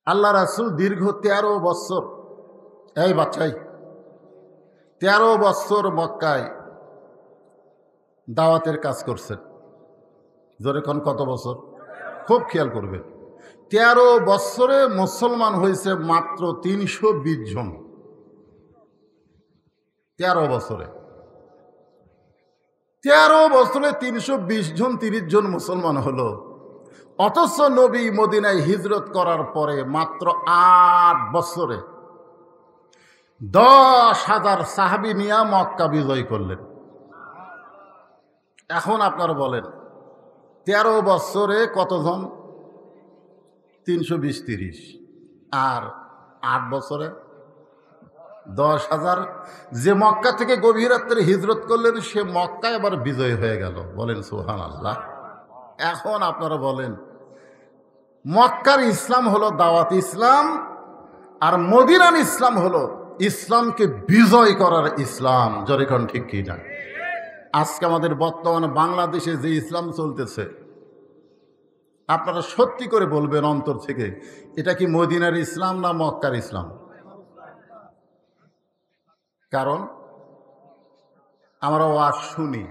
আল্লাহ রাসূল দীর্ঘ 13 বছর, এই বাচ্চাই 13 বছর মক্কায় দাওয়াতের কাজ করছেন। জোরে কোন কত বছর? খুব খেয়াল করবেন। 13 বছরে মুসলমান হয়েছে মাত্র 320 জন। 13 বছরে 320 জন 30 জন মুসলমান হলো। অথচ নবী মদিনায় হিজরত করার পরে মাত্র 8 বছরে 10,000 সাহাবী নিয়ে মক্কা বিজয় করলেন। এখন আপনারা বলেন 13 বছরে কতজন? 320-30, আর 8 বছরে 10,000। যে মক্কা থেকে গভীর রাত্রে হিজরত করলেন সে মক্কায় আবার বিজয় হয়ে গেল। বলেন সুবহানাল্লাহ। এখন আপনারা বলেন মক্কার ইসলাম হলো দাওয়াত ইসলাম, আর মদিনার ইসলাম হলো ইসলামকে বিজয় করার ইসলাম। জোরে কোন ঠিক কি না? আজকে আমাদের বর্তমানে বাংলাদেশে যে ইসলাম চলতেছে, আপনারা সত্যি করে বলবেন অন্তর থেকে, এটা কি মদিনার ইসলাম না মক্কার ইসলাম? কারণ আমরা ওয়াজ শুনি,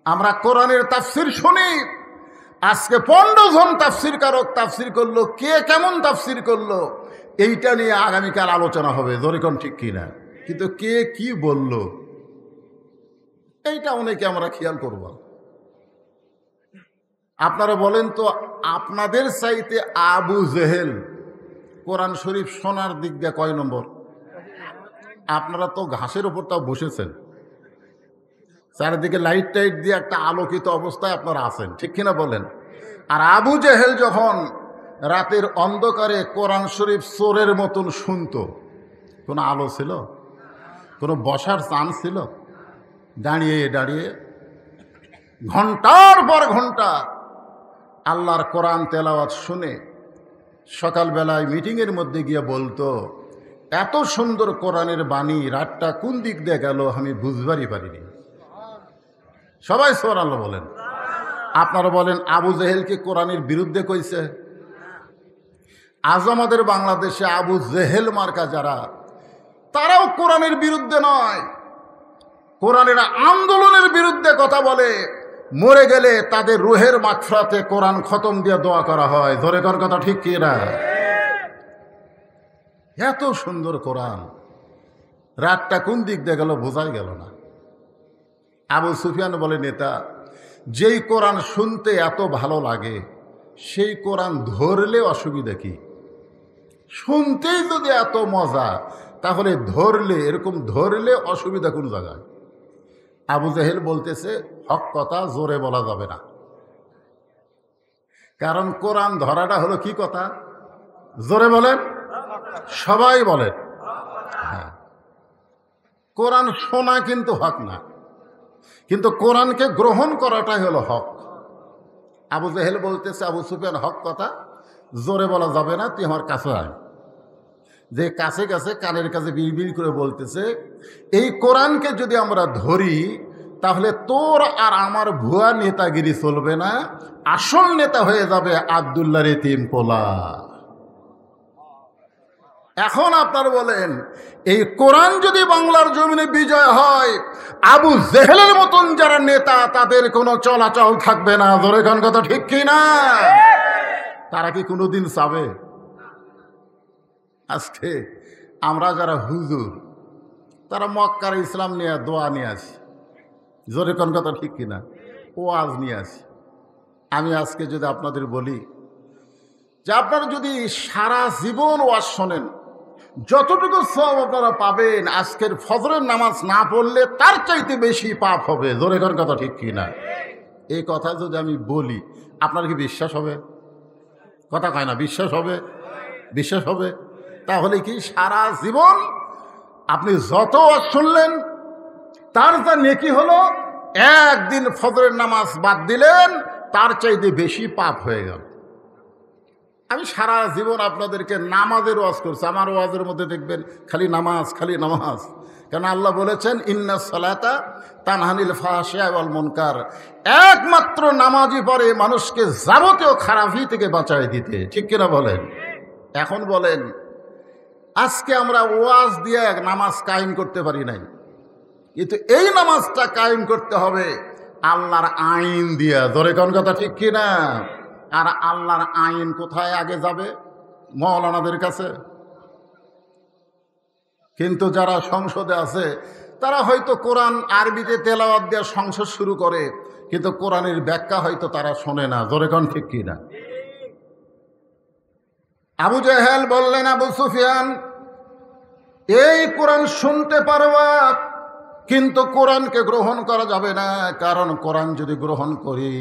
আমরা কোরআনের তাফসির শুনি। আজকে 15 জন তাফসির কারক তাফসির করলো, কে কেমন তাফসির করলো এইটা নিয়ে আগামীকাল আলোচনা হবে। জোরে কোন ঠিক কিনা? কিন্তু কে কি বলল এইটা অনেকে আমরা খেয়াল করব। আপনারা বলেন তো, আপনাদের চাইতে আবু জেহেল কোরআন শরীফ শোনার দিক দিয়ে কয় নম্বর? আপনারা তো ঘাসের উপর তাও বসেছেন, চারিদিকে লাইট টাইট দিয়ে একটা আলোকিত অবস্থায় আপনারা আছেন, ঠিক কিনা বলেন? আর আবু জেহেল যখন রাতের অন্ধকারে কোরআন শরীফ চোরের মতন শুনতো, কোনো আলো ছিল? কোনো বসার চান্স ছিল? দাঁড়িয়ে দাঁড়িয়ে ঘন্টার পর ঘন্টা আল্লাহর কোরআন তেলাওয়াত শুনে সকালবেলায় মিটিংয়ের মধ্যে গিয়ে বলতো, এত সুন্দর কোরআনের বাণী, রাতটা কোন দিক দিয়ে গেল আমি বুঝবারই পারিনি। সবাই সুবহানাল্লাহ বলেন। আপনারা বলেন আবু জেহেলকে কোরআনের বিরুদ্ধে কইছে? আজ আমাদের বাংলাদেশে আবু জেহেল মার্কা যারা, তারাও কোরআনের বিরুদ্ধে নয়, কোরআনের আন্দোলনের বিরুদ্ধে কথা বলে। মরে গেলে তাদের রুহের মাগফিরাতে কোরআন খতম দিয়ে দোয়া করা হয়। ধরে কর কথা ঠিক কি না? এত সুন্দর কোরআন, রাতটা কোন দিক দিয়ে গেল বোঝাই গেল না। আবু সুফিয়ান বলে, নেতা, যেই কোরআন শুনতে এত ভালো লাগে সেই কোরআন ধরলে অসুবিধা কি? শুনতেই যদি এত মজা, তাহলে ধরলে, এরকম ধরলে অসুবিধা কোন জায়গায়? আবু জেহেল বলতেছে, হক কথা জোরে বলা যাবে না, কারণ কোরআন ধরাটা হলো কি কথা? জোরে বলেন, সবাই বলেন। হ্যাঁ, কোরআন শোনা কিন্তু হক না, কিন্তু কোরআনকে গ্রহণ করাটাই হলো হক। আবু জেহেল বলতেছে, আবু সুফিয়ান, হক কথা জোরে বলা যাবে না, তুই আমার কাছে আয়। যে কাছে কাছে কানের কাছে বিড়বিড় করে বলতেছে, এই কোরআনকে যদি আমরা ধরি তাহলে তোর আর আমার ভুয়া নেতাগিরি চলবে না, আসল নেতা হয়ে যাবে আব্দুল্লাহর এতিম পোলা। এখন আপনারা বলেন, এই কোরআন যদি বাংলার জমিনে বিজয় হয়, আবু জেহেলের মতন যারা নেতা তাদের কোনো চলাচল থাকবে না। ধরে কোন কথা ঠিক কি না? তারা কি কোনোদিন চাবে? আজকে আমরা যারা হুজুর, তারা মক্কার ইসলাম নিয়ে দোয়া নিয়ে আসি। জোরে কোন কথা ঠিক কিনা? ওয়াজ নিয়ে আসি। আমি আজকে যদি আপনাদের বলি যে আপনারা যদি সারা জীবন ওয়াজ শোনেন, যতটুকু সওয়াব আপনারা পাবেন, আজকের ফজরের নামাজ না পড়লে তার চাইতে বেশি পাপ হবে। জোরে কোন কথা ঠিক কিনা? এই কথা যদি আমি বলি, আপনার কি বিশ্বাস হবে? কথা কয় না, বিশ্বাস হবে? বিশ্বাস হবে? তাহলে কি সারা জীবন আপনি যত ওয়াজ শুনলেন তার যা নেকি হলো, একদিন ফজরের নামাজ বাদ দিলেন তার চাইতে বেশি পাপ হয়ে গেল। আমি সারা জীবন আপনাদেরকে নামাজের ওয়াজ করছি, আমার ওয়াজের মধ্যে দেখবেন খালি নামাজ, খালি নামাজ। কেন আল্লাহ বলেছেন, ইন্নাস সালাতা তানহানিল ফাহশা ওয়াল মুনকার, একমাত্র নামাজই পারে মানুষকে যাবতীয় খারাপি থেকে বাঁচায় দিতে। ঠিক কিনা বলেন? এখন বলেন, আজকে আমরা ওয়াজ দিয়ে নামাজ কায়েম করতে পারি নাই, কিন্তু এই নামাজটা কায়েম করতে হবে আল্লাহর আইন দিয়া। ধরে কোন কথা ঠিক কিনা? আর আল্লাহর আইন কোথায় আগে যাবে? মৌলানাদের কাছে। কিন্তু যারা সংসদে আছে তারা হয়তো কোরআন আরবিতে তেলাওয়াত দিয়ে সংসদ শুরু করে, কিন্তু কোরআনের ব্যাখ্যা হয়তো তারা শোনে না। ধরে কোন ঠিক কিনা? আবু জেহেল বললেন, আবু সুফিয়ান, এই কোরআন শুনতে পারবা, কিন্তু কোরআনকে গ্রহণ করা যাবে না, কারণ কোরআন যদি গ্রহণ করি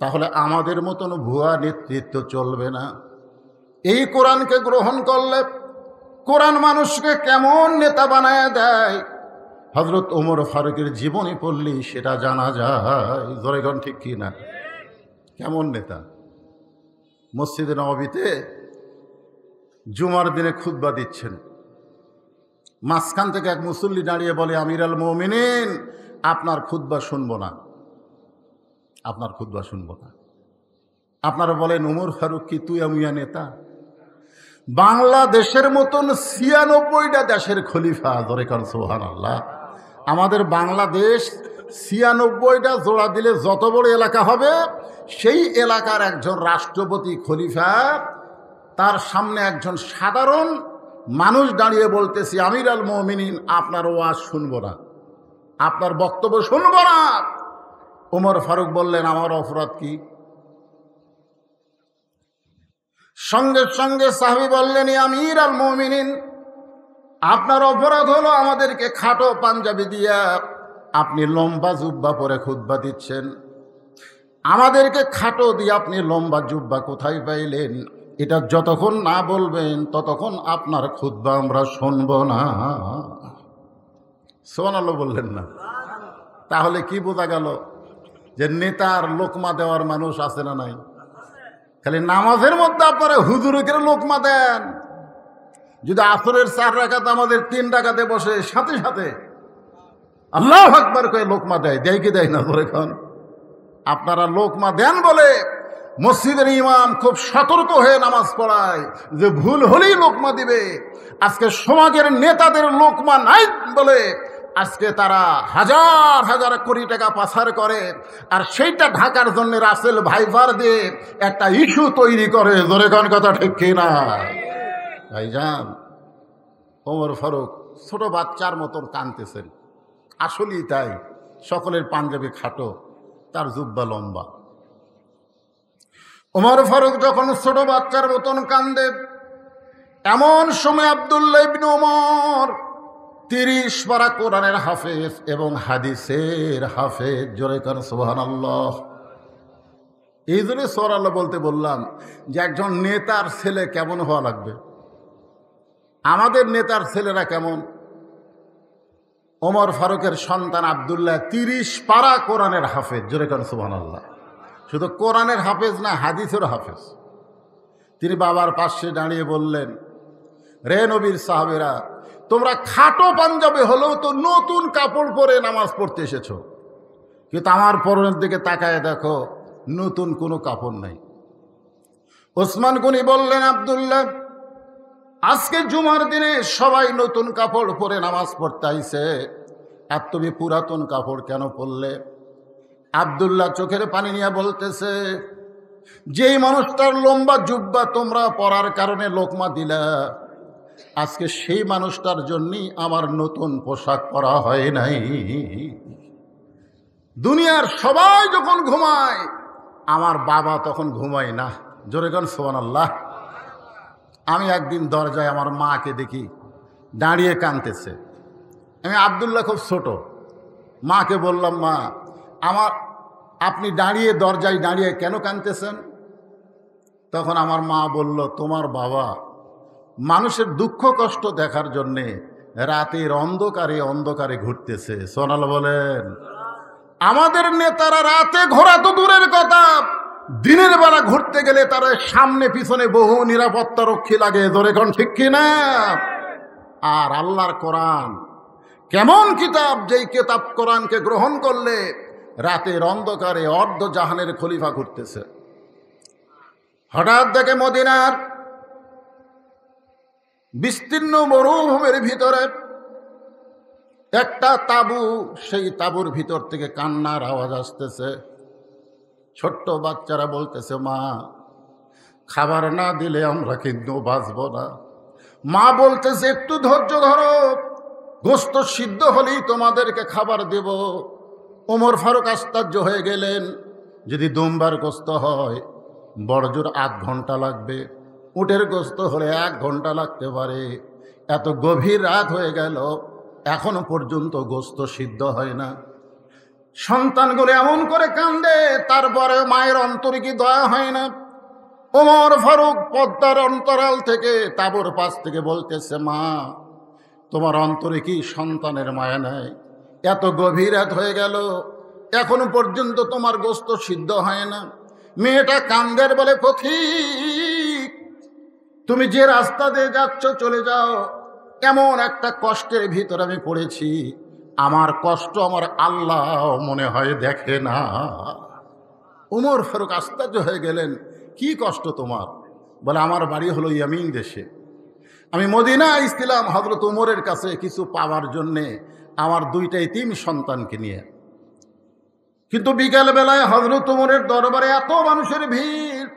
তাহলে আমাদের মতন ভুয়া নেতৃত্ব চলবে না। এই কোরআনকে গ্রহণ করলে কোরআন মানুষকে কেমন নেতা বানায় দেয়, হযরত ওমর ফারুকের জীবনী পড়লেই সেটা জানা যায়। জোরেগণ ঠিক কি না? কেমন নেতা? মসজিদে নববীতে জুমার দিনে খুতবা দিচ্ছেন, মাঝখান থেকে এক মুসল্লি দাঁড়িয়ে বলে, আমিরুল মুমিনিন, আপনার খুতবা শুনবো না, আপনার খুতবা শুনবো না। আপনারা বলেন, ওমর ফারুক কি তুই আমিয়া নেতা? বাংলাদেশের মতন ৯৬টা দেশের খলিফা। ধরে কারণ সুবহানাল্লাহ, আমাদের বাংলাদেশ ৯৬টা জোড়া দিলে যত বড় এলাকা হবে, সেই এলাকার একজন রাষ্ট্রপতি খলিফা, তার সামনে একজন সাধারণ মানুষ দাঁড়িয়ে বলতেছি, আমিরুল মুমিনিন, আপনার ওয়াজ শুনবো না, আপনার বক্তব্য শুনবো না। ওমর ফারুক বললেন, আমার অপরাধ কি? সঙ্গে সঙ্গে সাহাবী বললেন, আমিরুল মুমিনিন, আপনার অপরাধ হলো আমাদেরকে খাটো পাঞ্জাবি দিয়া আপনি লম্বা জুব্বা পরে খুতবা দিচ্ছেন। আমাদেরকে খাটো দিয়ে আপনি লম্বা জুব্বা কোথায় পাইলেন? এটা যতক্ষণ না বলবেন ততক্ষণ আপনার খুতবা আমরা শুনব না। সুবহানাল্লাহ বললেন না? তাহলে কি বোঝা গেল? যে নেতার লোকমা দেওয়ার মানুষ আছে না নাই? খালি নামাজের মধ্যে আপনারা হুজুরকে লোকমা দেন। যদি আসরের 4 রাকাত আমাদের 3 রাকাতে বসে সাথে সাথে আল্লাহু আকবার কয়ে লোকমা দেয়, দেয় কি দেয় না? বলে এখন আপনারা লোকমা দেন বলে মসজিদের ইমাম খুব সতর্ক হয়ে নামাজ পড়ায় যে ভুল হলেই লোকমা দিবে। আজকে সমাজের নেতাদের লোকমা নাই বলে আজকে তারা হাজার হাজার কোটি টাকা পাচার করে, আর সেইটা ঢাকার জন্য রাসেল ভাইভার দিয়ে একটা ইস্যু তৈরি করে। জোরে কোন কথা ঠিক কিনা? ভাইজান, ওমর ফারুক ছোট বাচ্চার মতন কাঁদতেছেন। আসলেই তাই, সকলের পাঞ্জাবি খাটো, তার জুব্বা লম্বা। ওমর ফারুক যখন ছোট বাচ্চার মতন কান্দে, এমন সময় আব্দুল্লাহ ইবনে ওমর 30 পারা কোরআনের হাফেজ এবং হাদিসের হাফেজ। জোরে কান সুবহানাল্লাহ। এই জন্য সুবহানাল্লাহ বলতে বললাম যে একজন নেতার ছেলে কেমন হওয়া লাগবে। আমাদের নেতার ছেলেরা কেমন? ওমর ফারুকের সন্তান আব্দুল্লাহ 30 পারা কোরআনের হাফেজ। জোরে কান সুবহানাল্লাহ। শুধু কোরআনের হাফেজ না, হাদিসের হাফেজ। তিনি বাবার পাশে দাঁড়িয়ে বললেন, রে নবীর সাহাবেরা, তোমরা খাটো পাঞ্জাবি হলেও তো নতুন কাপড় পরে নামাজ পড়তে এসেছো, কিন্তু আমার পরনের দিকে তাকায় দেখো, নতুন কোনো কাপড় নাই। ওসমান গনি বললেন, আব্দুল্লাহ, আজকে জুমার দিনে সবাই নতুন কাপড় পরে নামাজ পড়তে আইছে, আর তুমি পুরাতন কাপড় কেন পরলে? আব্দুল্লাহ চোখের পানি নিয়ে বলতেছে, যেই মানুষটার লম্বা জুব্বা তোমরা পরার কারণে লোকমা দিলা, আজকে সেই মানুষটার জন্যই আমার নতুন পোশাক পরা হয় নাই। দুনিয়ার সবাই যখন ঘুমায়, আমার বাবা তখন ঘুমায় না। জোরে গান সুবহানাল্লাহ। আমি একদিন দরজায় আমার মাকে দেখি দাঁড়িয়ে কাঁদতেছে। আমি আব্দুল্লাহ খুব ছোট, মাকে বললাম, মা, আপনি দাঁড়িয়ে দরজায় দাঁড়িয়ে কেন কাঁদতেছেন? তখন আমার মা বলল, তোমার বাবা মানুষের দুঃখ কষ্ট দেখার জন্যে রাতের অন্ধকারে অন্ধকারে ঘুরতেছে। সোনাল বলেন, আমাদের নেতারা রাতে ঘোরা তো দূরের কথা, দিনের বেলা ঘুরতে গেলে তারা সামনে পিছনে বহু নিরাপত্তা রক্ষী লাগে। ধরে কোন ঠিক কিনা? আর আল্লাহর কোরআন কেমন কিতাব, যেই কিতাব কোরআনকে গ্রহণ করলে রাতের অন্ধকারে অর্ধ জাহানের খলিফা ঘুরতেছে। হঠাৎ দেখে মদিনার বিস্তীর্ণ মরুভূমির ভিতরে একটা তাঁবু, সেই তাঁবুর ভিতর থেকে কান্নার আওয়াজ আসতেছে। ছোট্ট বাচ্চারা বলতেছে, মা খাবার না দিলে আমরা কিন্তু বাঁচব না। মা বলতেছে, একটু ধৈর্য ধরো, গোশত সিদ্ধ হলেই তোমাদেরকে খাবার দেব। ওমর ফারুক আশ্চর্য হয়ে গেলেন, যদি দুম্বার গোশত হয় বড়জোর 8 ঘন্টা লাগবে, উটের গোশত হলে 1 ঘন্টা লাগতে পারে। এত গভীর রাত হয়ে গেল, এখনো পর্যন্ত গোশত সিদ্ধ হয় না। সন্তানগুলো এমন করে কান্দে, তারপরে মায়ের অন্তরে কি দয়া হয় না? ওমর ফারুক পদ্মার অন্তরাল থেকে তাঁবুর পাশ থেকে বলতেছে, মা তোমার অন্তরে কি সন্তানের মায়া নাই? এত গভীর রাত হয়ে গেল, এখনো পর্যন্ত তোমার গোশত সিদ্ধ হয় না। মেয়েটা কান্দের বলে, পথিক তুমি যে রাস্তা দিয়ে যাচ্ছ চলে যাও, এমন একটা কষ্টের ভিতর আমি পড়েছি, আমার কষ্ট আমার আল্লাহ মনে হয় দেখে না। ওমর ফারুক আশ্চর্য হয়ে গেলেন, কি কষ্ট তোমার? বলে, আমার বাড়ি হলো ইয়ামিন দেশে, আমি মদিনা আসছিলাম হযরত উমরের কাছে কিছু পাওয়ার জন্যে আমার 2টা এতিম সন্তানকে নিয়ে। কিন্তু বিকালবেলায় হযরত উমরের দরবারে এত মানুষের ভিড়,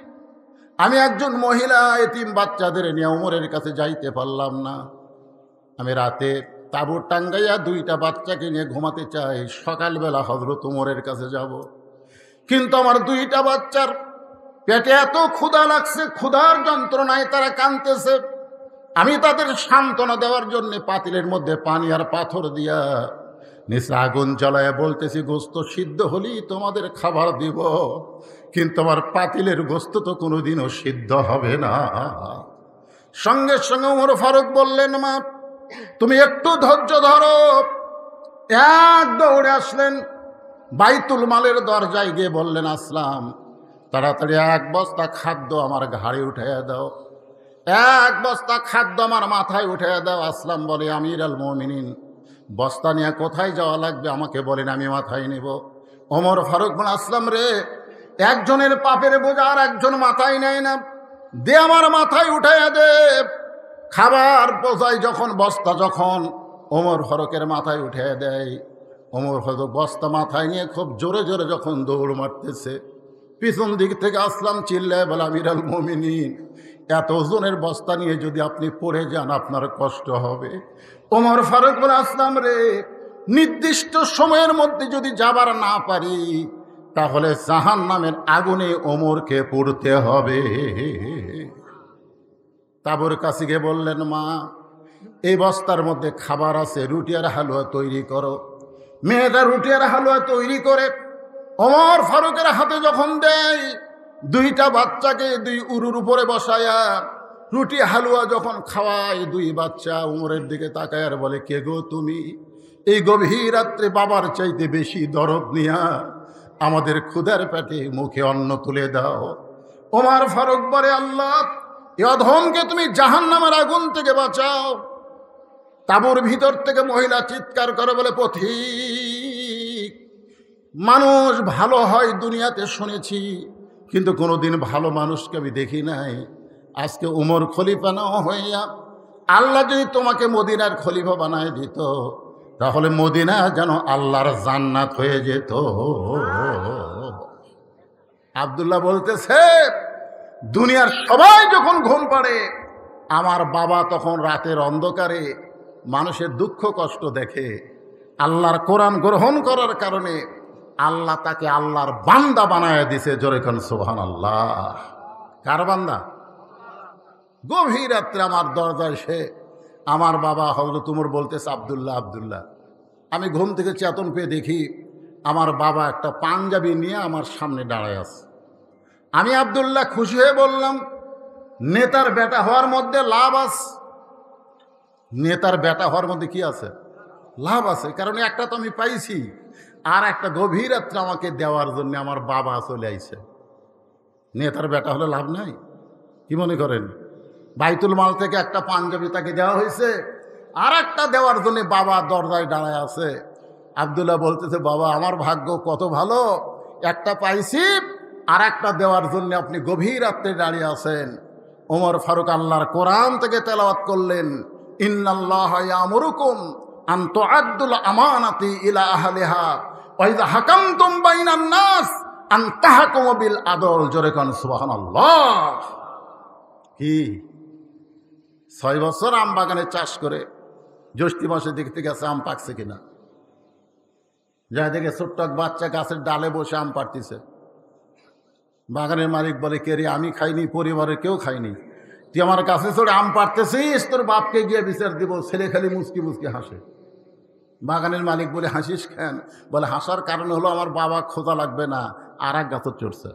আমি একজন মহিলা এতিম বাচ্চাদের নিয়ে উমরের কাছে যাইতে পারলাম না। আমি রাতে তাঁবু টাঙ্গাইয়া 2টা বাচ্চাকে নিয়ে ঘুমাতে চাই, সকালবেলা হযরত উমরের কাছে যাব। কিন্তু আমার 2টা বাচ্চার পেটে এত ক্ষুধা লাগছে, ক্ষুধার যন্ত্রণায় তারা কাঁদতেছে। আমি তাদের সান্ত্বনা দেওয়ার জন্য পাতিলের মধ্যে পানি আর পাথর দিয়া নিচে আগুন জ্বালায় বলতেছি, গোশত সিদ্ধ হলেই তোমাদের খাবার দিব, কিন্তু আমার পাতিলের গোশত তো কোনোদিনও সিদ্ধ হবে না। সঙ্গে সঙ্গে ওমর ফারুক বললেন, মা তুমি একটু ধৈর্য ধরো। এক দৌড়ে আসলেন, বাইতুল মালের দরজায় গিয়ে বললেন, আসলাম তাড়াতাড়ি 1 বস্তা খাদ্য আমার ঘাড়ে উঠাইয়া দাও, 1 বস্তা খাদ্য আমার মাথায় উঠাইয়া দাও। আসলাম বলে, আমির আল মুমিনিন বস্তা নিয়ে কোথায় যাওয়া লাগবে আমাকে বলেন, আমি মাথায় নিব। ওমর ফারুক বলে, আসলাম রে, একজনের পাপের বোঝা আর একজন মাথায় নেয় না, দে আমার মাথায় উঠাইয়া দে। খাবার বোঝাই যখন বস্তা যখন ওমর ফারুকের মাথায় উঠাইয়া দেয়, ওমর ফারুক বস্তা মাথায় নিয়ে খুব জোরে জোরে যখন দৌড় মারতেছে, পিছন দিক থেকে আসলাম চিল্লায় বলে, আমির আল মুমিনিন এত ওজনের বস্তা নিয়ে যদি আপনি পড়ে যান আপনার কষ্ট হবে। ওমর ফারুক বলে, আসলাম রে, নির্দিষ্ট সময়ের মধ্যে যদি যাবার না পারি তাহলে জাহান্নামের আগুনে ওমরকে পড়তে হবে। তাঁবুর কাছে গিয়ে বললেন, মা এই বস্তার মধ্যে খাবার আছে, রুটি আর হালুয়া তৈরি করো। মেয়েটা রুটি আর হালুয়া তৈরি করে ওমর ফারুকের হাতে যখন দেয়, 2টা বাচ্চাকে 2 উরুর উপরে বসায়া রুটি হালুয়া যখন খাওয়ায়, 2 বাচ্চা উমরের দিকে তাকায় আর বলে, কে গো তুমি? এই গভীর রাত্রে বাবার চাইতে বেশি দরদ নিয়া আমাদের ক্ষুধার পেটে মুখে অন্ন তুলে দাও। ওমর ফারুক বলে, আল্লাহ এই অধমকে তুমি জাহান্নামের আগুন থেকে বাঁচাও। তাঁবুর ভিতর থেকে মহিলা চিৎকার করে বলে, পথিক মানুষ ভালো হয় দুনিয়াতে শুনেছি, কিন্তু কোনোদিন ভালো মানুষকে আমি দেখি নাই। আজকে উমর খলিফা না হইয়া আল্লাহ যদি তোমাকে মদিনার খলিফা বানায় দিত, তাহলে মদিনা যেন আল্লাহর জান্নাত হয়ে যেত। আব্দুল্লাহ বলতেছে, দুনিয়ার সবাই যখন ঘুম পাড়ে, আমার বাবা তখন রাতের অন্ধকারে মানুষের দুঃখ কষ্ট দেখে। আল্লাহর কোরআন গ্রহণ করার কারণে আল্লাহ তাকে আল্লাহর বান্দা বানায় দিছে। জোরে কোন সুবহানাল্লাহ। কার বান্দা? গভীর রাত্রে আমার দরজায় সে আমার বাবা হযরত উমর বলতেছে, আব্দুল্লাহ আব্দুল্লাহ। আমি ঘুম থেকে চেতন পেয়ে দেখি আমার বাবা একটা পাঞ্জাবি নিয়ে আমার সামনে দাঁড়ায় আছে। আমি আব্দুল্লাহ খুশি হয়ে বললাম, নেতার বেটা হওয়ার মধ্যে লাভ আছে। নেতার বেটা হওয়ার মধ্যে কি আছে? লাভ আছে, কারণ একটা তো আমি পাইছি, আর একটা গভীর রাত্রে আমাকে দেওয়ার জন্য আমার বাবা চলে আইছে। নেতার বেটা হলে লাভ নাই? কি মনে করেন? বাইতুল মাল থেকে একটা পাঞ্জাবি তাকে দেওয়া হয়েছে, আর একটা দেওয়ার জন্য বাবা দরজায় দাঁড়ায় আছে। আব্দুল্লাহ বলতেছে, বাবা আমার ভাগ্য কত ভালো, একটা পাইছি, আর একটা দেওয়ার জন্য আপনি গভীর রাত্রে দাঁড়িয়ে আছেন। ওমর ফারুক আল্লাহর কোরআন থেকে তেলাওয়াত করলেন, ইন্নাল্লাহা ইয়ামুরুকুম আন তুআদ্দুল আমানাতি ইলা আহলিহা ওয়া ইযা হাকামতুম বাইনান নাস আন তাহকুমু বিল আদল। জোরে কোন সুবহানাল্লাহ। কি 6 বছর আম বাগানে চাষ করে জ্যৈষ্ঠী মাসে দেখতে গেছে আম পাকছে কিনা, যা দেখে ছোট্ট এক বাচ্চা গাছের ডালে বসে আম পাড়তিছে। বাগানের মালিক বলে, কে রে? আমি খাইনি, পরিবারের কেউ খাইনি, তুই আমার কাছে চড়ে আম পাড়তেছিস, তোর বাপকে গিয়ে বিচার দিব। ছেলে খালি মুচকি মুচকি হাসে। বাগানের মালিক বলে, হাসিস কেন? বলে, হাসার কারণ হলো আমার বাবা খোঁজা লাগবে না, আর এক গাছ চড়ছে।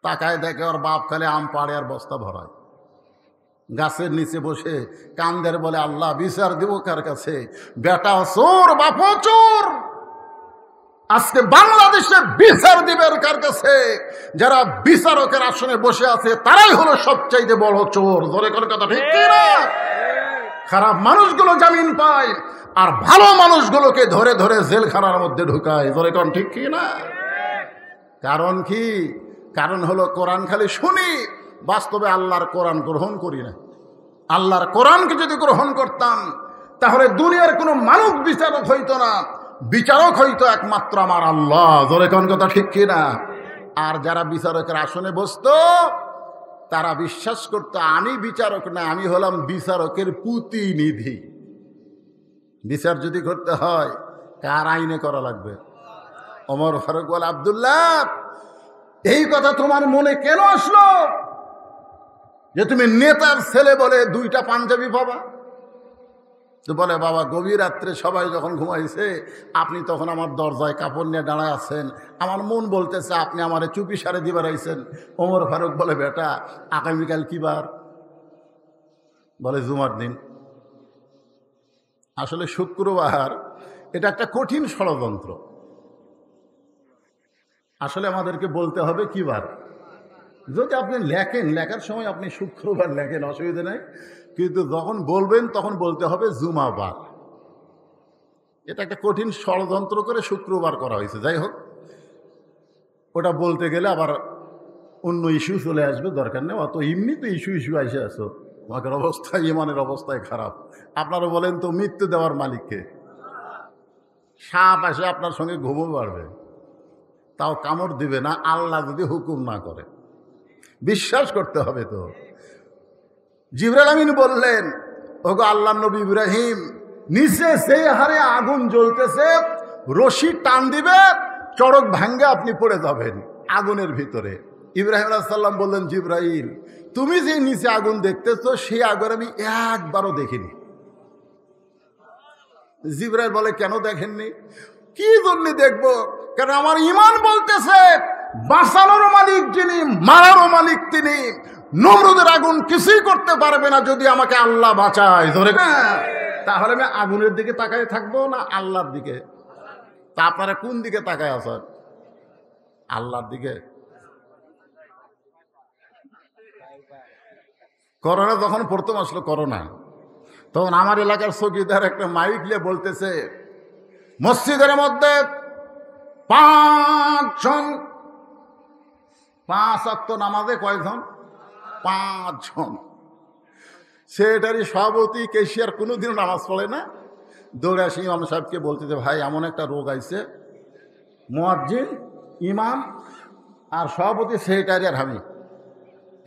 তাকায় দেখে ওর বাপ খালি আম পাড়ে আর বস্তা ভরায়। গাছের নিচে বসে কান্দের, বলে, আল্লাহ বিচার দিব কার কাছে? বেটা চোর, বাপও চোর, আজকে বাংলাদেশে বিচার দিবেন কার কাছে? যারা বিচারকের আসনে বসে আছে তারাই হলো সবচাইতে বড় চোর। ধরে কোন কথা ঠিক না? খারাপ মানুষগুলো জামিন পায় আর ভালো মানুষগুলোকে ধরে ধরে জেলখানার মধ্যে ঢুকায়। ধরে কোন ঠিক কি না? কারণ কি? কারণ হলো কোরআন খালি শুনি, বাস্তবে আল্লাহর কোরআন গ্রহণ করি না। আল্লাহর কোরআনকে যদি গ্রহণ করতাম তাহলে দুনিয়ার কোনো মানব বিচারক হইতো না, বিচারক হইতো একমাত্র আমার আল্লাহ। ধরে কোন কথা ঠিক কিনা? আর যারা বিচারকের আসনে বসতো তারা বিশ্বাস করতো আমি বিচারক না, আমি হলাম বিচারকের প্রতিনিধি। বিচার যদি করতে হয় কার আইনে করা লাগবে? ওমর ফারুক বলে, আব্দুল্লাহ, এই কথা তোমার মনে কেন আসলো যে তুমি নেতার ছেলে বলে 2টা পাঞ্জাবি পাবা? তো বলে, বাবা, গভীর রাত্রে সবাই যখন ঘুমাইছে আপনি তখন আমার দরজায় কাপড় নিয়ে দাঁড়ায় আছেন, আমার মন বলতেছে আপনি আমারে চুপি সারে দিবার আইছেন। ওমর ফারুক বলে, বেটা, আগামীকাল কি বার? বলে, জুমার দিন। আসলে শুক্রবার এটা একটা কঠিন ষড়যন্ত্র। আসলে আমাদেরকে বলতে হবে কি বার। যদি আপনি লেখেন, লেখার সময় আপনি শুক্রবার লেখেন, অসুবিধা নেই, কিন্তু যখন বলবেন তখন বলতে হবে জুমাবার। এটা একটা কঠিন ষড়যন্ত্র করে শুক্রবার করা হয়েছে। যাই হোক, ওটা বলতে গেলে আবার অন্য ইস্যু চলে আসবে, দরকার নেই অত। এমনি তো ইস্যু এসে আসো, আমাদের অবস্থা, ইমানের অবস্থায় খারাপ। আপনারা বলেন তো, মৃত্যু দেওয়ার মালিককে? সাপ আসে আপনার সঙ্গে ঘুমো বাড়বে, তাও কামড় দিবে না আল্লাহ যদি হুকুম না করে। বিশ্বাস করতে হবে তো। জিবরাইল আমিন বললেন, ওগো আল্লাহর নবী ইব্রাহিম, নিচে সেই হারে আগুন জ্বলতেছে, রশি টান দিবে, চড়ক ভাঙ্গে আপনি পড়ে যাবেন আগুনের ভিতরে। ইব্রাহিম আলাইহিস সালাম বললেন, জিবরাইল, তুমি যে নিচে আগুন দেখতেছো সেই আগুন আমি একবারও দেখিনি। জিবরাইল বলে, কেন দেখেননি? কি জন্য দেখবো? কারণ আমার ঈমান বলতেছে বাঁচানোর মালিক যিনি, মারারও মালিক তিনি। নমরুদের আগুন কিছুই করতে পারবে না যদি আমাকে আল্লাহ বাঁচায়। ধরে না, তাহলে আমি আগুনের দিকে তাকায় থাকবো না আল্লাহর দিকে? তা আপনারা কোন দিকে তাকায় আছেন? আল্লাহর দিকে। করোনা যখন প্রথম আসলো, করোনা, তখন আমার এলাকার চৌকিদার একটা মাইক নিয়ে বলতেছে, মসজিদের মধ্যে 5 জন, 5 ওয়াক্ত নামাজে কয়জন? 5 জন। সেটারই সভাপতি কেশিয়ার কোনোদিনও নামাজ পড়ে না, দৌড়ে আসি ইমাম সাহেবকে বলতেছে, ভাই এমন একটা রোগ আইছে, মুয়াজ্জিন, ইমাম আর সভাপতি, সেটারই আর আমি,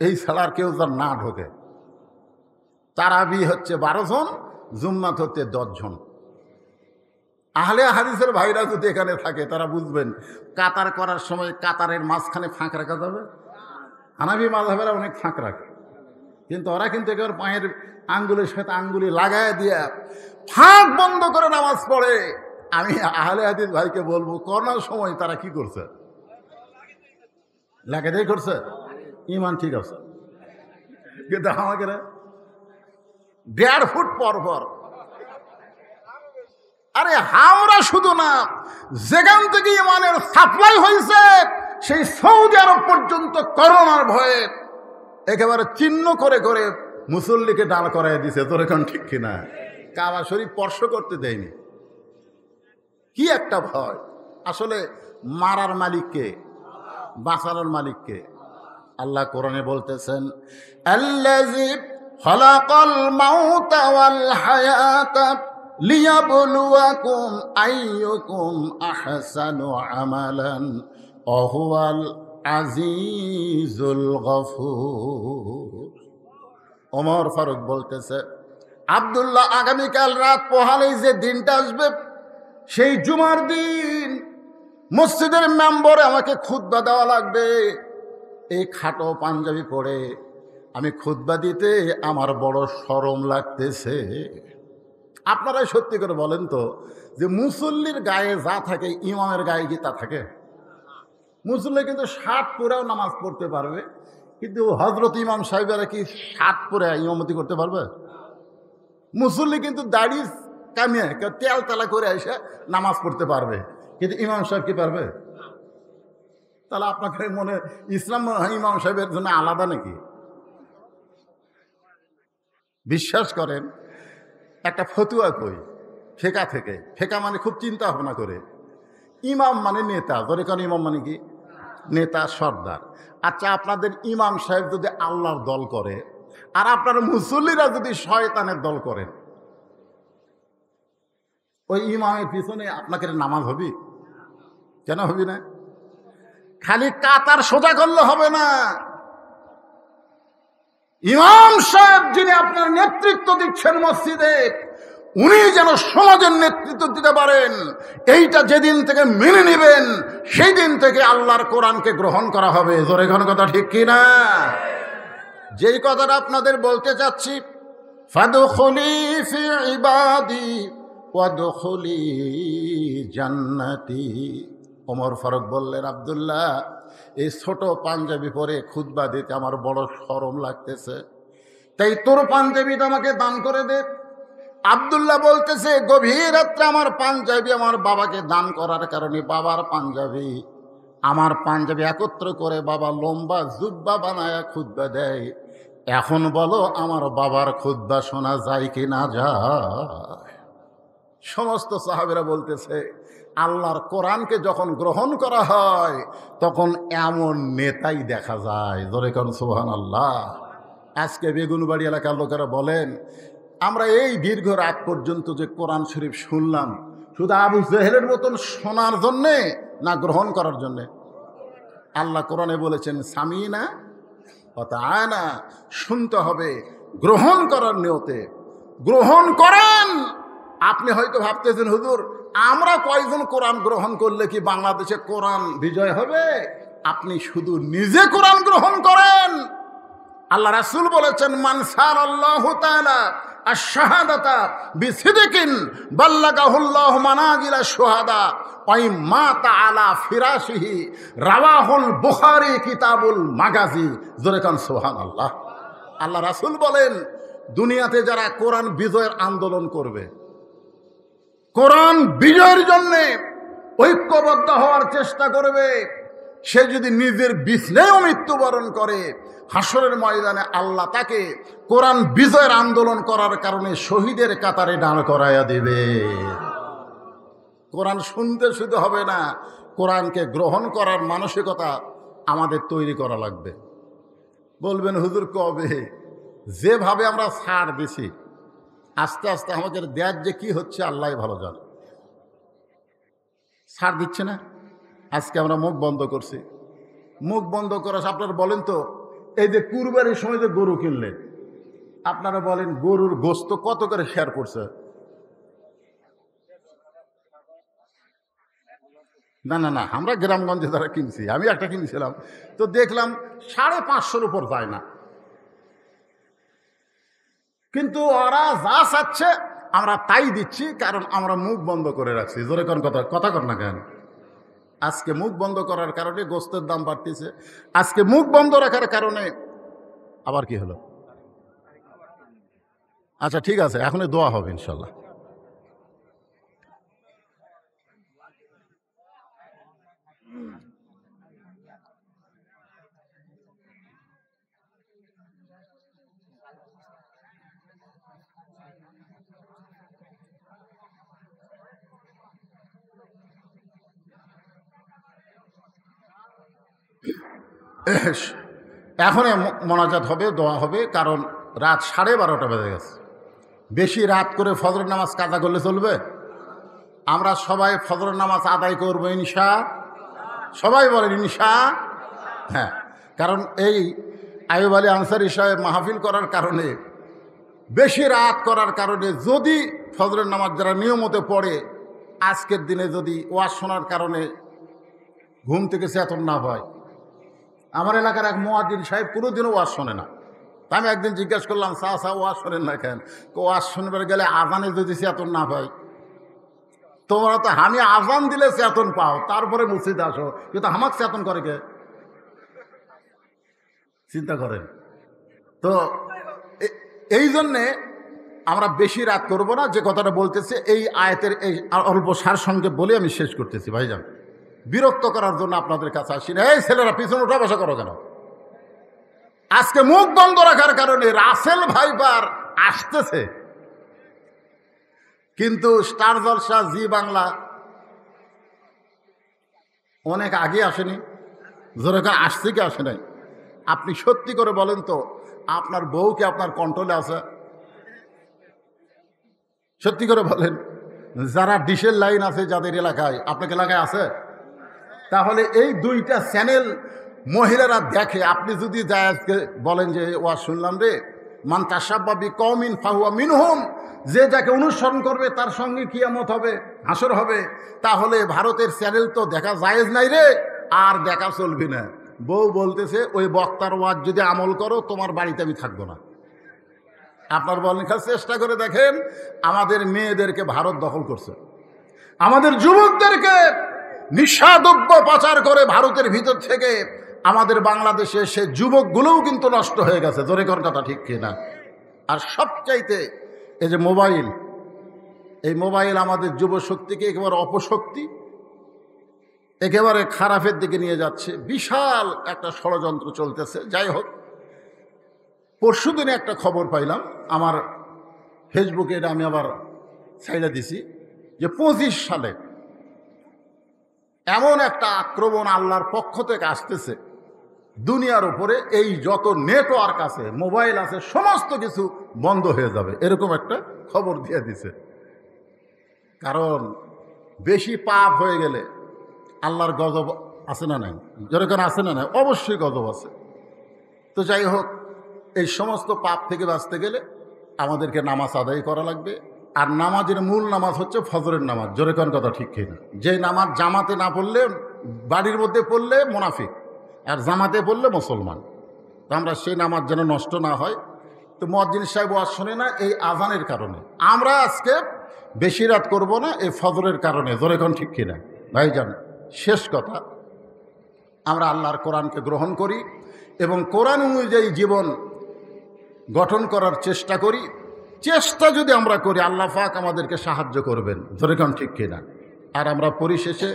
এই ছাড়া আর কেউ যেন না ঢোকে। তারাবি হচ্ছে 12 জন, জুম্মাত হচ্ছে 10 জন। আহলে হাদিসের ভাইরা যদি এখানে থাকে তারা বুঝবেন, কাতার করার সময় কাতারের মাঝখানে ফাঁক রাখা যাবে? হানাফি মাযহাবেরা অনেক ফাঁক রাখে, কিন্তু ওরা কিন্তু একেবারে পায়ের আঙ্গুলের সাথে আঙ্গুলি লাগায় দিয়ে ফাঁক বন্ধ করে নামাজ পড়ে। আমি আহলে হাদিস ভাইকে বলবো, করোনার সময় তারা কি করছে? লাগাতেই করছে, ইমান ঠিক আছে, কিন্তু আমাকে 1.5 ফুট পর পর। আরে হাওড়া শুধু না, যেখান থেকে ইমানের সাপ্লাই হয়েছে সেই সৌদি আরব পর্যন্ত করোনার ভয়ে একেবারে চিহ্ন করে করে মুসল্লিকে দাঁড় করাই দিছে। তোর এখন ঠিক কিনা? কাবা শরীফ স্পর্শ করতে দেয়নি। কি একটা ভয়! আসলে মারার মালিককে, বাঁচানোর মালিককে? আল্লাহ কোরআনে বলতেছেন, আল্লাযী খালাকাল মাউতা ওয়াল হায়াতা লিয়াবলুয়াকুম আইয়ুকুম আহসানু আমালান ওয়া হুয়াল আজিজুল গফুর। ওমর ফারুক বলতেছে, আব্দুল্লাহ, আগামীকাল রাত পোহালেই যে দিনটা আসবে, সেই জুমার দিন মসজিদের মেম্বরে আমাকে খুতবা দেওয়া লাগবে। এই খাটো পাঞ্জাবি পরে আমি খুতবা দিতে আমার বড় শরম লাগতেছে। আপনারাই সত্যি করে বলেন তো, যে মুসল্লির গায়ে যা থাকে ইমামের গায়ে কি তা থাকে? মুসল্লি কিন্তু শার্ট পরেও নামাজ পড়তে পারবে, কিন্তু হজরত ইমাম সাহেবেরা কি শার্ট পরে ইমামতি করতে পারবে? মুসল্লি কিন্তু দাড়ি কামিয়ে তেল তেলা করে এসে নামাজ পড়তে পারবে, কিন্তু ইমাম সাহেব কি পারবে? তাহলে আপনাকে মনে ইসলাম ইমাম সাহেবের জন্য আলাদা নাকি? বিশ্বাস করেন, একটা ফতুয়া কই ফেকা থেকে, ফেকা মানে খুব চিন্তা ভাবনা করে, ইমাম মানে নেতা, ধরে কারণ ইমাম মানে কি? নেতা, সর্দার। আচ্ছা, আপনাদের ইমাম সাহেব যদি আল্লাহর দল করে আর আপনার মুসল্লিরা যদি শয়তানের দল করেন, ওই ইমামের পিছনে আপনাকে নামাজ হবে? কেন হবে না? খালি কাতার সোজা করলে হবে না। ইমাম সাহেব যিনি আপনার নেতৃত্ব দিচ্ছেন মসজিদে, উনি যেন সমাজের নেতৃত্ব দিতে পারেন, এইটা যেদিন থেকে মেনে নেবেন, সেই দিন থেকে আল্লাহর কোরআনকে গ্রহণ করা হবে। জোরে কোন কথা ঠিক কিনা? যেই কথাটা আপনাদের বলতে চাচ্ছি, ফাদখুলি ফি ইবাদি ওয়াদখুলি জান্নাতি। ওমর ফারুক বললেন, আব্দুল্লাহ, এই ছোট পাঞ্জাবি পরে খুতবা দিতে আমার বড় শরম লাগতেছে, তাই তোর পাঞ্জাবিটা আমাকে দান করে দে। আব্দুল্লাহ বলতেছে, গভীর রাত্রে আমার পাঞ্জাবি আমার বাবাকে দান করার কারণে বাবার পাঞ্জাবি আমার পাঞ্জাবি একত্র করে বাবা লম্বা জুব্বা বানায়া খুতবা দেয়। এখন বলো, আমার বাবার খুতবা শোনা যায় কি না যায়? সমস্ত সাহাবীরা বলতেছে, আল্লাহর কোরআনকে যখন গ্রহণ করা হয় তখন এমন নেতাই দেখা যায়। জোরে কোন সুবহানাল্লাহ। আজকে বেগুনবাড়ি এলাকার লোকেরা বলেন, আমরা এই দীর্ঘ রাত পর্যন্ত যে কোরআন শরীফ শুনলাম, শুধু আবু জেহেলের মতন শোনার জন্যে না গ্রহণ করার জন্যে? আল্লাহ কোরআনে বলেছেন, সামিনা ওয়া তাআনা, শুনতে হবে গ্রহণ করার নিয়তে। গ্রহণ করেন। আপনি হয়তো ভাবতেছেন, হুজুর, আমরা কয়জন কোরআন গ্রহণ করলে কি বাংলাদেশে কোরআন বিজয় হবে? আপনি শুধু নিজে কোরআন গ্রহণ করেন। আল্লাহ রাসূল বলেছেন, মান সারাল্লাহু তাআলা আশ-শাহাদাতা বিসিদকিন বাল্লাগাহুল্লাহু মানাজিলা শুহাদা ওয়া মাতা আলা ফিরাশিহি, রাওয়াহুল বুখারী কিতাবুল মাগাজি। জোরে কান সুবহানাল্লাহ। আল্লাহ রাসূল বলেন, দুনিয়াতে যারা কোরআন বিজয়ের আন্দোলন করবে, কোরআন বিজয়ের জন্যে ঐক্যবদ্ধ হওয়ার চেষ্টা করবে, সে যদি নিজের বিছনায়ও মৃত্যুবরণ করে, হাসরের ময়দানে আল্লাহ তাকে কোরআন বিজয়ের আন্দোলন করার কারণে শহীদের কাতারে দাঁড় করাইয়া দেবে। কোরআন শুনতে শুধু হবে না, কোরআনকে গ্রহণ করার মানসিকতা আমাদের তৈরি করা লাগবে। বলবেন, হুজুর কবে? যেভাবে আমরা ছাড় দিছি, আস্তে আস্তে আমাদের দেয়ার যে কি হচ্ছে আল্লাহ ভালো জানে। ছাড় দিচ্ছে না। আজকে আমরা মুখ বন্ধ করছি। মুখ বন্ধ করা, আপনারা বলেন তো, এই যে কুরবানির সময় যে গরু কিনলেন, আপনারা বলেন গরুর গোস্ত কত করে শেয়ার করছে? না না না, আমরা গ্রামগঞ্জে যারা কিনছি, আমি একটা কিনছিলাম, তো দেখলাম 550-র উপর যায় না। কিন্তু ওরা যা চাচ্ছে আমরা তাই দিচ্ছি, কারণ আমরা মুখ বন্ধ করে রাখছি। জোরে কোন কথা কর না কেন? আজকে মুখ বন্ধ করার কারণে গোস্তের দাম বাড়তেছে। আজকে মুখ বন্ধ রাখার কারণে আবার কি হলো? আচ্ছা ঠিক আছে, এখনই দোয়া হবে ইনশাল্লাহ। এখন মোনাজাত হবে, দোয়া হবে, কারণ রাত 12:30 বেজে গেছে। বেশি রাত করে ফজরের নামাজ কাজা করলে চলবে? আমরা সবাই ফজরের নামাজ আদায় করবো ইনশা, সবাই বলেন ইনশা। হ্যাঁ, কারণ এই আইয়ুব আলী আনসারী সাহেব মাহফিল করার কারণে, বেশি রাত করার কারণে, যদি ফজরের নামাজ যারা নিয়মতে পড়ে আজকের দিনে যদি ওয়াজ শোনার কারণে ঘুম থেকে চেতন না হয়। আমার এলাকার এক মুয়াজ্জিন সাহেব কোনোদিনও ওয়াজ শোনে না। তা আমি একদিন জিজ্ঞাসা করলাম, চা ওয়াজ শোনেন না কেন? ওয়াজ শুনবার গেলে আজানে যদি চেতন না পাই। তোমরা তো আমি আজান দিলে চেতন পাও, তারপরে মসজিদে আসো, কিন্তু আমাকে চেতন করে কে? চিন্তা করেন তো। এই জন্যে আমরা বেশি রাত করব না। যে কথাটা বলতেছে এই আয়াতের এই অল্প সার সঙ্গে বলে আমি শেষ করতেছি। ভাইজান, বিরক্ত করার জন্য আপনাদের কাছে আসি না। এই ছেলেরা পিছনে উঠা বসা করো কেন? আজকে মুখ বন্ধ রাখার কারণে রাসেল ভাইবার আসতেছে, কিন্তু স্টার জলসা, জি বাংলা অনেক আগে আসেনি। যেরকম আসছে কি আসে নাই? আপনি সত্যি করে বলেন তো, আপনার বউ কি আপনার কন্ট্রোলে আছে? সত্যি করে বলেন, যারা ডিশের লাইন আছে যাদের এলাকায়, আপনার এলাকায় আছে? তাহলে এই দুইটা চ্যানেল মহিলারা দেখে। আপনি যদি যায় আজকে বলেন যে ওয়া শুনলাম রে, মান তাশাব্বা বিকওমিন ফাহুয়া মিনহুম, যে যাকে অনুসরণ করবে তার সঙ্গে কিয়ামত হবে, হাসর হবে। তাহলে ভারতের চ্যানেল তো দেখা জায়েজ নাই রে, আর দেখা চলবে না। বউ বলতেছে ওই বক্তার ওয়াজ যদি আমল করো তোমার বাড়িতে আমি থাকবো না। আপনার বলেন, চেষ্টা করে দেখেন, আমাদের মেয়েদেরকে ভারত দখল করছে, আমাদের যুবকদেরকে নিঃসাদ্রব্য পাচার করে ভারতের ভিতর থেকে আমাদের বাংলাদেশে সে যুবকগুলোও কিন্তু নষ্ট হয়ে গেছে। জোরে কর কথা ঠিক কিনা? আর সবচাইতে এই যে মোবাইল, এই মোবাইল আমাদের যুবশক্তিকে একেবারে অপশক্তি, একেবারে খারাপের দিকে নিয়ে যাচ্ছে। বিশাল একটা ষড়যন্ত্র চলতেছে। যাই হোক, পরশুদিনে একটা খবর পাইলাম আমার ফেসবুকে, এটা আমি আবার ছাইড়া দিছি, যে 25 সালে এমন একটা আক্রমণ আল্লাহর পক্ষ থেকে আসতেছে দুনিয়ার উপরে। এই যত নেটওয়ার্ক আছে, মোবাইল আছে, সমস্ত কিছু বন্ধ হয়ে যাবে, এরকম একটা খবর দিয়ে দিছে। কারণ বেশি পাপ হয়ে গেলে আল্লাহর গজব আছে না নাই? যেরকম আছে না নাই? অবশ্যই গজব আছে। তো যাই হোক, এই সমস্ত পাপ থেকে বাঁচতে গেলে আমাদেরকে নামাজ আদায় করা লাগবে। আর নামাজের মূল নামাজ হচ্ছে ফজরের নামাজ। জোরে কোন কথা ঠিক কিনা? যে নামাজ জামাতে না পড়লে, বাড়ির মধ্যে পড়লে মুনাফিক, আর জামাতে পড়লে মুসলমান। তো আমরা সেই নামাজ যেন নষ্ট না হয়। তো মুয়াজ্জিন সাহেব ওয়াজ শোনে না এই আজানের কারণে। আমরা আজকে বেশি রাত করব না এই ফজরের কারণে। জোরে কোন ঠিক কিনা? ভাইজান, শেষ কথা, আমরা আল্লাহর কোরআনকে গ্রহণ করি এবং কোরআন অনুযায়ী জীবন গঠন করার চেষ্টা করি। চেষ্টা যদি আমরা করি, আল্লাহ পাক আমাদেরকে সাহায্য করবেন। ধরে কোন ঠিক কিনা? আর আমরা পরিশেষে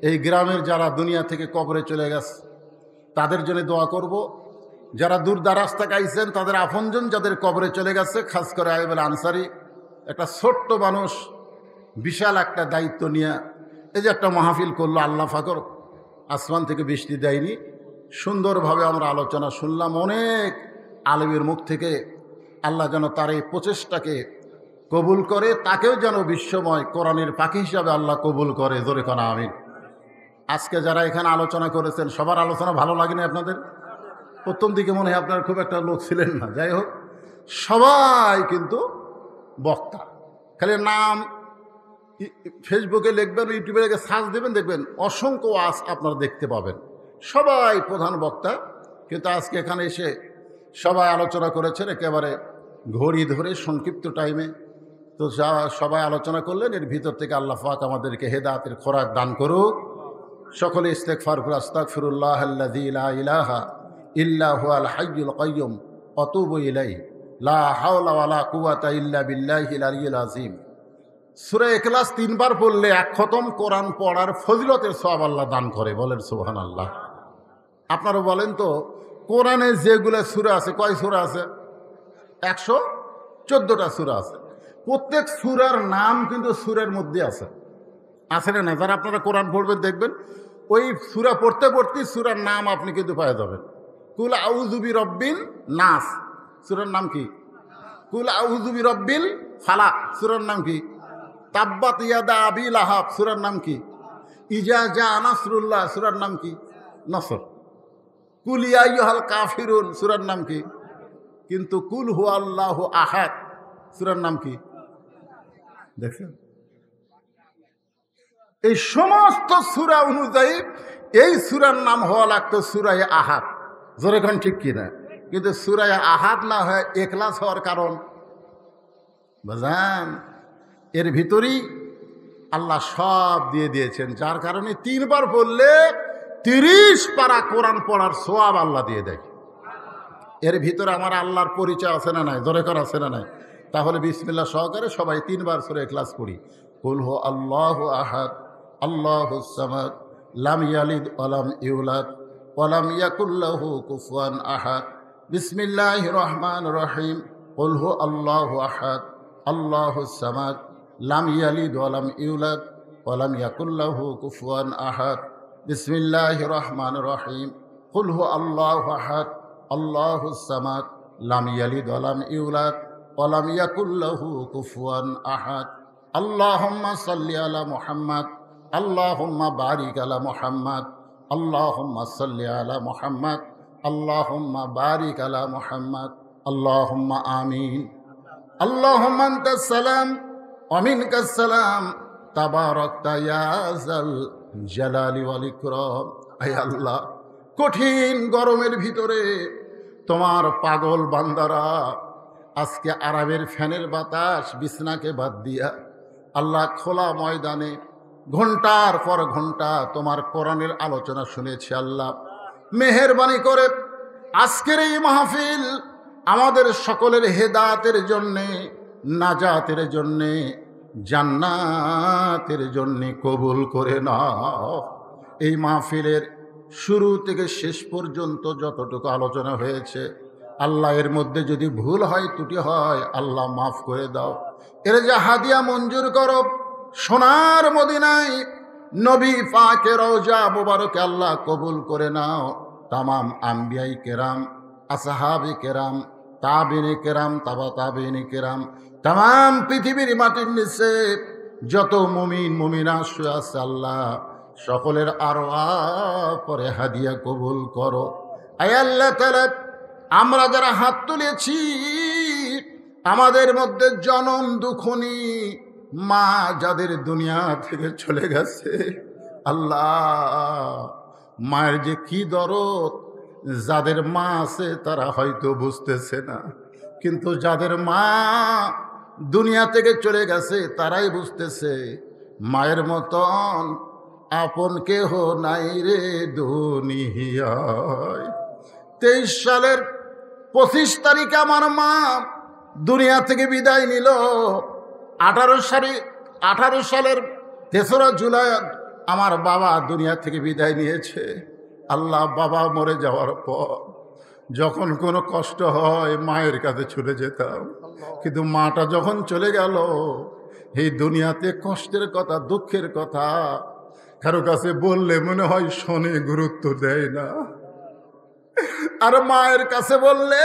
এই গ্রামের যারা দুনিয়া থেকে কবরে চলে গেছে তাদের জন্য দোয়া করব। যারা দূর দারাজ থেকে আইছেন, তাদের আপনজন যাদের কবরে চলে গেছে, খাস করে আইয়ুব আলী আনসারী একটা ছোট্ট মানুষ, বিশাল একটা দায়িত্ব নিয়ে এই যে একটা মাহফিল করলো। আল্লাহ পাক আসমান থেকে বৃষ্টি দেয়নি, সুন্দরভাবে আমরা আলোচনা শুনলাম অনেক আলেমের মুখ থেকে। আল্লাহ যেন তার এই প্রচেষ্টাকে কবুল করে, তাকেও যেন বিশ্বময় কোরআনের পাখি হিসাবে আল্লাহ কবুল করে। জোরে কোন আমিন। আজকে যারা এখানে আলোচনা করেছেন সবার আলোচনা ভালো লাগেনি আপনাদের? প্রথম দিকে মনে হয় আপনার খুব একটা লোক ছিলেন না। যাই হোক, সবাই কিন্তু বক্তা। খালি নাম ফেসবুকে লিখবেন, ইউটিউবে লিখে সার্চ দেবেন, দেখবেন অসংখ্য ওয়াজ আপনারা দেখতে পাবেন। সবাই প্রধান বক্তা, কিন্তু আজকে এখানে এসে সবাই আলোচনা করেছেন একেবারে ঘড়ি ধরে সংক্ষিপ্ত টাইমে। তো সবাই আলোচনা করলেন, এর ভিতর থেকে আল্লাহ পাক আমাদেরকে হেদায়েতের খোরাক দান করুক। সকলে ইস্তেগফার করে আস্তাগফিরুল্লাহ আল্লাযী লা ইলাহা ইল্লা হুয়াল হাইয়ুল কাইয়্যুম ওয়া আতুবু ইলাইহি লা হাওলা ওয়ালা কুওয়াতা ইল্লা বিল্লাহিল আলিয়্যিল আযীম। সূরা ইখলাস 3 বার পড়লে 1 খতম কোরআন পড়ার ফজিলতের সওয়াব আল্লাহ দান করে। বলেন সুবহানাল্লাহ। আপনারা বলেন তো, কোরআনে যেগুলো সূরা আছে, কয় সূরা আছে? 114টা সূরা আছে। প্রত্যেক সূরার নাম কিন্তু সূরার মধ্যে আছে, আছে না? যারা আপনারা কোরআন পড়বেন দেখবেন ওই সূরা পড়তে পড়তে সূরার নাম আপনি কিন্তু পেয়ে যাবেন। কুল আউযু বিরব্বিন নাস সূরার নাম কি? কুল আউযু বিরব্বিল ফালাক সূরার নাম কি? তাব্বাত ইয়াদা আবি লাহাব সূরার নাম কি? ইজা জা নাসরুল্লাহ সূরার নাম কি? নসর। কুল ইয়া আইয়ুহাল কাফিরুন সূরার নাম কি? কিন্তু কুল হুয়াল্লাহু আহাদ সূরার নাম কি? দেখছেন, এই সমস্ত সূরা অনুযায়ী এই সূরার নাম হওয়া লাগতো সূরায়ে আহাদ। জোরে কোন ঠিক কিনা? কিন্তু সূরায়ে আহাদ না হয় ইখলাস হওয়ার কারণ বুঝেন, এর ভিতরেই আল্লাহ সব দিয়ে দিয়েছেন, যার কারণে 3 বার পড়লে 30 পারা কোরআন পড়ার সওয়াব আল্লাহ দিয়ে দেয়। এর ভিতরে আমার আল্লাহর পরিচয় আছে না নাই? জোরে কর আছে না নাই? তাহলে বিসমিল্লাহ সহকারে সবাই 3 বার সূরা ইখলাস পড়ি। কুল হু আল্লাহু আহাদ আল্লাহুস সামাদ লাম ইয়ালিদ ওয়া লাম ইউলাদ ওয়া লাম ইয়াকুল লাহু কুফুয়ান আহাদ। বিসমিল্লাহির রহমানির রহিম। কুল হু আল্লাহু আহাদ আল্লাহুস সামাদ লাম ইয়ালিদ ওয়া লাম ইউলাদ ওয়া লাম ইয়াকুল লাহু কুফুয়ান আহাদ। বিসমিল্লাহির রহমানির রহিম। কুল হু আল্লাহু আহাদ আল্লাহুস সামাদ লাম ইয়ালিদ ওয়া লাম ইউলাদ ওয়া লাম ইয়াকুল লাহু কুফুয়ান আহাদ। আল্লাহুম্মা সাল্লি আলা মুহাম্মাদ আল্লাহুম্মা বারিক আলা মুহাম্মাদ আল্লাহুম্মা সাল্লি আলা মুহাম্মাদ আল্লাহুম্মা বারিক আলা মুহাম্মাদ আল্লাহুম্মা আমিন। আল্লাহুম্মা আনতাস সালাম ওয়া মিনকাস সালাম তাবারাকতা ইয়া যাল জালালি ওয়াল ইকরাম। আয় আল্লাহ, কঠিন গরমের ভিতরে তোমার পাগল বান্দারা আজকে আরামের ফ্যানের বাতাস বিছনাকে বাদ দিয়া আল্লাহ খোলা ময়দানে ঘন্টার পর ঘন্টা তোমার কোরআনের আলোচনা শুনেছি। আল্লাহ মেহেরবানি করে আজকের এই মাহফিল আমাদের সকলের হেদায়েতের জন্যে, নাজাতের জন্যে, জান্নাতের জন্যে কবুল করে নাও। এই মাহফিলের শুরু থেকে শেষ পর্যন্ত যতটুকু আলোচনা হয়েছে আল্লাহ, এর মধ্যে যদি ভুল হয়, ত্রুটি হয়, আল্লাহ মাফ করে দাও। এর যে হাদিয়া মঞ্জুর করো সোনার মদিনায় নবী পাকের রওজা মুবারকে আল্লাহ কবুল করে নাও। তামাম আম্বিয়াই কেরাম, আসহাবে কেরাম, তাবিনে কেরাম, তাবা তাবিনে কেরাম, তামাম পৃথিবীর মাটির নিচে যত মুমিন মুমিনা শুয়ে আছে আল্লাহ সকলের আরওয়াহ পরে হাদিয়া কবুল করো। আয় আল্লাহ তাআলা, আমরা যারা হাত তুলেছি আমাদের মধ্যে জনম দুঃখনী মা যাদের দুনিয়া থেকে চলে গেছে আল্লাহ, মায়ের যে কি দরদ, যাদের মা আছে তারা হয়তো বুঝতেছে না, কিন্তু যাদের মা দুনিয়া থেকে চলে গেছে তারাই বুঝতেছে মায়ের মতন আপন কেহ নাই রে দুনিয়ায়। 23 সালের 25 তারিখে আমার মা দুনিয়া থেকে বিদায় নিল। 18 সালের 3রা জুলাই আমার বাবা দুনিয়া থেকে বিদায় নিয়েছে। আল্লাহ, বাবা মরে যাওয়ার পর যখন কোনো কষ্ট হয় মায়ের কাছে ছুটে যেতাম, কিন্তু মাটা যখন চলে গেল এই দুনিয়াতে কষ্টের কথা, দুঃখের কথা কারো কাছে বললে মনে হয় শোনে, গুরুত্ব দেয় না। আর মায়ের কাছে বললে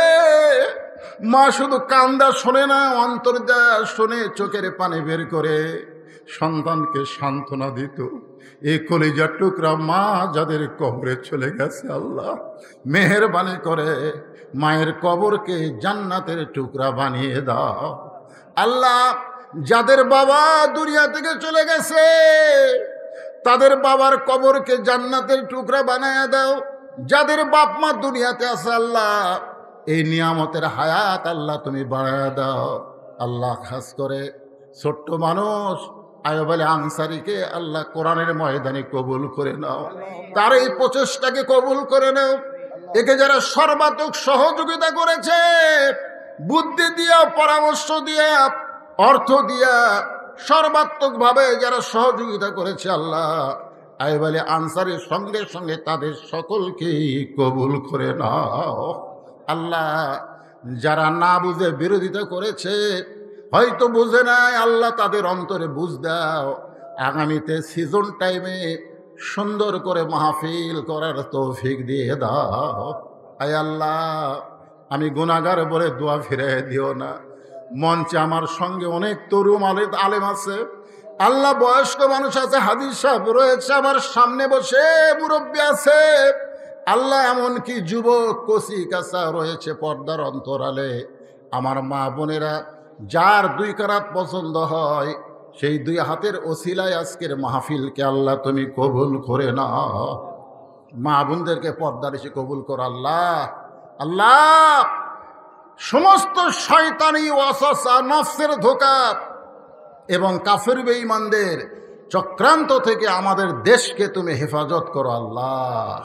মা শুধু কান্দা শোনে না, অন্তর যা শোনে, চোখের পানি বের করে সন্তানকে সান্ত্বনা দিত। এই কলিজার টুকরা মা যাদের কবরে চলে গেছে আল্লাহ মেহেরবানি করে মায়ের কবরকে জান্নাতের টুকরা বানিয়ে দাও। আল্লাহ, যাদের বাবা দুনিয়া থেকে চলে গেছে তাদের বাবার কবরকে জান্নাতের টুকরা বানিয়ে দাও। যাদের বাপ মা দুনিয়াতে আছে আল্লাহ এই নিয়ামতের হায়াত আল্লাহ তুমি বাড়ায় দাও। আল্লাহ, খাস করে ছোট্ট মানুষ আয়ুব আলী আনসারীকে আল্লাহ কোরআনের ময়দানে কবুল করে নাও, তার এই প্রচেষ্টাকে কবুল করে নাও। একে যারা সর্বাত্মক সহযোগিতা করেছে, বুদ্ধি দিয়া, পরামর্শ দিয়া, অর্থ দিয়া, সর্বাত্মকভাবে যারা সহযোগিতা করেছে আল্লাহ আয়ুব আলী আনসারীর সঙ্গে সঙ্গে তাদের সকলকেই কবুল করে নাও। আল্লাহ, যারা না বুঝে বিরোধিতা করেছে, হয়তো বুঝে নাই, আল্লাহ তাদের অন্তরে বুঝ দাও। আগামীতে সিজন টাইমে সুন্দর করে মাহফিল করার তৌফিক দিয়ে দাও। আয় আল্লাহ, আমি গুনাহগার বলে দোয়া ফিরিয়ে দিও না। মঞ্চে আমার সঙ্গে অনেক তরুণ আলেম আছে, আল্লাহ বয়স্ক মানুষ আছে, হাদিস সাহেব রয়েছে, আমার সামনে বসে মুরব্বী আছে, আল্লাহ এমনকি যুবক কচি কাঁচা রয়েছে পর্দার অন্তরালে। আমার মা বোনেরা যার 2 কারাত পছন্দ হয় সেই 2 হাতের ওসিলায় আজকের মাহফিলকে আল্লাহ তুমি কবুল করে নাও। মা বোনদেরকে পর্দার এসে কবুল কর আল্লাহ। আল্লাহ, সমস্ত শয়তানি ওয়াসওয়াসা, নফসের ধোঁকা এবং কাফের বেঈমানদের চক্রান্ত থেকে আমাদের দেশকে তুমি হেফাজত করো আল্লাহ।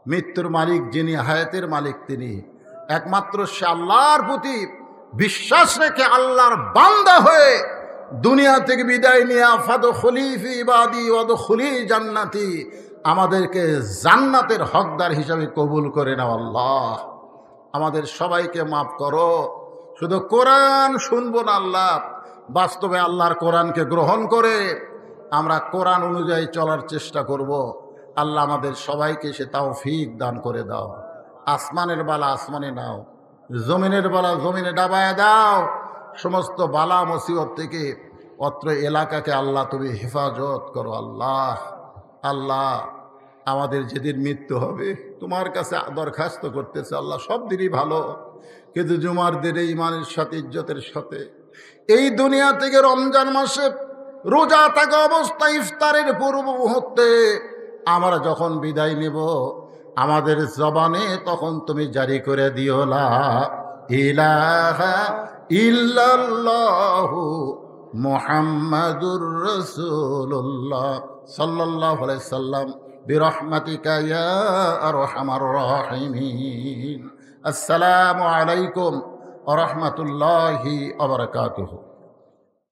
মৃত্যুর মালিক যিনি, হায়াতের মালিক তিনি, একমাত্র সে আল্লাহর প্রতি বিশ্বাস রেখে আল্লাহর বান্দা হয়ে দুনিয়া থেকে বিদায় নিয়ে ফাদখুলি ফি ইবাদি ওয়াদখুলি জান্নাতি, আমাদেরকে জান্নাতের হকদার হিসাবে কবুল করে নাও আল্লাহ। আমাদের সবাইকে মাফ করো। শুধু কোরআন শুনবো না আল্লাহ, বাস্তবে আল্লাহর কোরআনকে গ্রহণ করে আমরা কোরআন অনুযায়ী চলার চেষ্টা করব। আল্লাহ আমাদের সবাইকে সে তৌফিক দান করে দাও। আসমানের বালা আসমানে নাও, জমিনের বালা জমিনে ডাবায় দাও। সমস্ত বালা মুসিবত থেকে অত্র এলাকাকে আল্লাহ তুমি হেফাজত করো আল্লাহ। আল্লাহ, আমাদের যেদিন মৃত্যু হবে তোমার কাছে দরখাস্ত করতেছে আল্লাহ, সব দিনই ভালো, কিন্তু জুমার দিনে ইমানের সাথে, ইজ্জতের সাথে এই দুনিয়া থেকে রমজান মাসে রোজা থাকা অবস্থায় ইফতারের পূর্ব মুহূর্তে আমরা যখন বিদায় নেব, আমাদের জবানে তখন তুমি জারি করে দিও লা ইলাহা ইল্লাল্লাহু মুহাম্মাদুর রাসূলুল্লাহ সাল্লাল্লাহু আলাইহি সাল্লাম বিরহমাতিকা ইয়া আরহামার রাহিমিন। আসসালামু আলাইকুম ওয়া রাহমাতুল্লাহি ওয়া বারাকাতুহু।